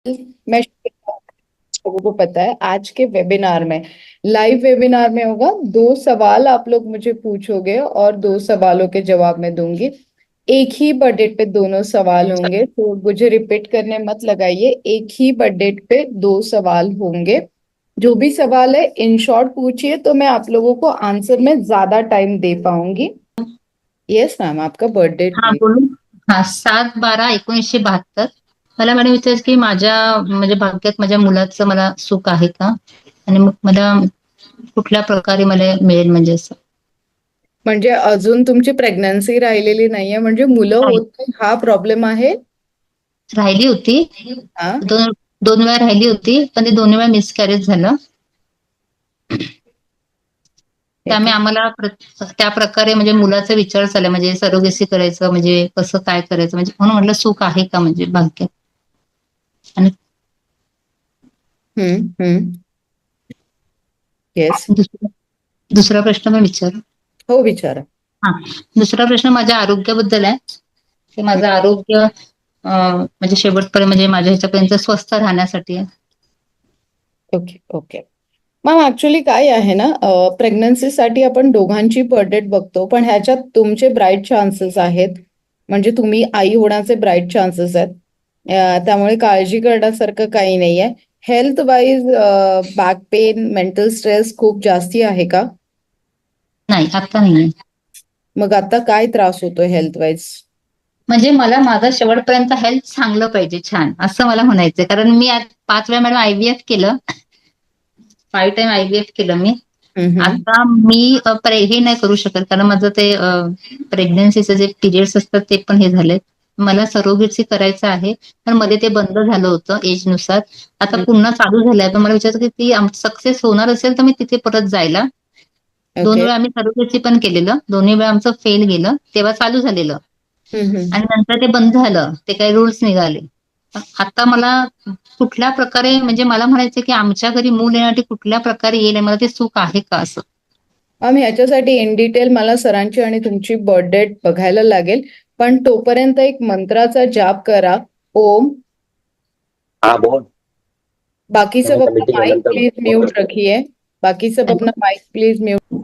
मैं लोगों को पता है आज के वेबिनार में, लाइव वेबिनार में होगा। दो सवाल आप लोग मुझे पूछोगे और दो सवालों के जवाब मैं दूंगी। एक ही बर्थडे पे दोनों सवाल होंगे, तो मुझे रिपीट करने मत लगाइए। एक ही बर्थडे पे दो सवाल होंगे। जो भी सवाल है इन शॉर्ट पूछिए, तो मैं आप लोगों को आंसर में ज्यादा टाइम दे पाऊंगी। यस मैम, आपका बर्थडे हा प्लीज। बोलू. हा 7/12/1972. मला मॅडम विचारायचं की माझ्या म्हणजे भाग्यात माझ्या मुलाचं मला सुख आहे का, आणि मग मला कुठल्या प्रकारे मला मिळेल म्हणजे असं. म्हणजे अजून तुमची प्रेग्नन्सी राहिलेली नाहीये, म्हणजे मुलं राहि- होत नाही हा प्रॉब्लेम आहे? राहिली होती. हा. दोन दोन वेळा राहिली होती, पण ते दोन्ही वेळा मिसकॅरेज झालं. ठीक त्यामुळे आहे. आम्हाला त्या प्रकारे म्हणजे मुलाचा विचार चालला, म्हणजे सरोगेसी करायचं म्हणजे कसं काय करायचं, म्हणजे म्हणून म्हटलं सुख आहे का म्हणजे भाग्यात. आणि हम्म. येस. दुसरा दुसरा प्रश्न पण विचार. हो, विचारा. हा. दुसरा प्रश्न माझ्या आरोग्याबद्दल आहे. की माझं आरोग्य म्हणजे शेवटपर्यंत म्हणजे माझ्या ह्याच्यापर्यंत स्वस्थ राहण्यासाठी आहे. Okay okay. मॅम ऍक्च्युली काय आहे ना, प्रेग्नन्सीसाठी आपण दोघांची बर्थ डेट बघतो, पण ह्याच्यात तुमचे ब्राईट चान्सेस आहेत. म्हणजे तुम्ही आई होण्याचे ब्राईट चान्सेस आहेत. त्यामुळे काळजी करण्यासारखं काही नाहीये. Health wise back pain, mental stress खूप जास्ती आहे का? नाही, आता नाही. मग आता काय त्रास होतोय हेल्थ वाईज? म्हणजे मला माझं शेवटपर्यंत हेल्थ चांगलं पाहिजे, छान असं मला म्हणायचंय. कारण मी आज 5 वेळा मॅडम IVF केलं. 5 टाइम IVF केलं मी. हम्म. आता मी हे नाही करू शकत, कारण माझं ते प्रेग्नन्सीचे जे पिरियड्स असतात ते पण हे झाले. मला सरोगेसी करायचं आहे, पण मध्ये ते बंद झालं होतं एज नुसार. आता पुन्हा चालू झालंय, पण मला विचारायचं की ती सक्सेस होणार असेल तर मी तिथे परत जायला. दोन ओके. वेळा आम्ही सरोगेसी पण केलेलं, दोन्ही वेळा आमचं फेल गेलं. तेव्हा चालू झालेलं हम्म. आणि नंतर ते बंद झालं, ते काही रूल्स निघाले. आता मला कुठल्या प्रकारे म्हणजे मला म्हणायचं की आमच्या घरी मूल येण्यासाठी कुठल्या प्रकारे येईल, मला ते सुख आहे का असं. मॅम ह्याच्यासाठी इन डिटेल मला सरांची आणि तुमची बर्थ डेट बघायला लागेल. पण तोपर्यंत एक मंत्राचा जाप करा. ओम. हाँ बोल. बाकी सब मैंने अपना मीटिंग है माइक नंतर प्लीज फोन म्यूट करतो. रखिए. बाकी सब अपना माइक प्लीज म्यूट.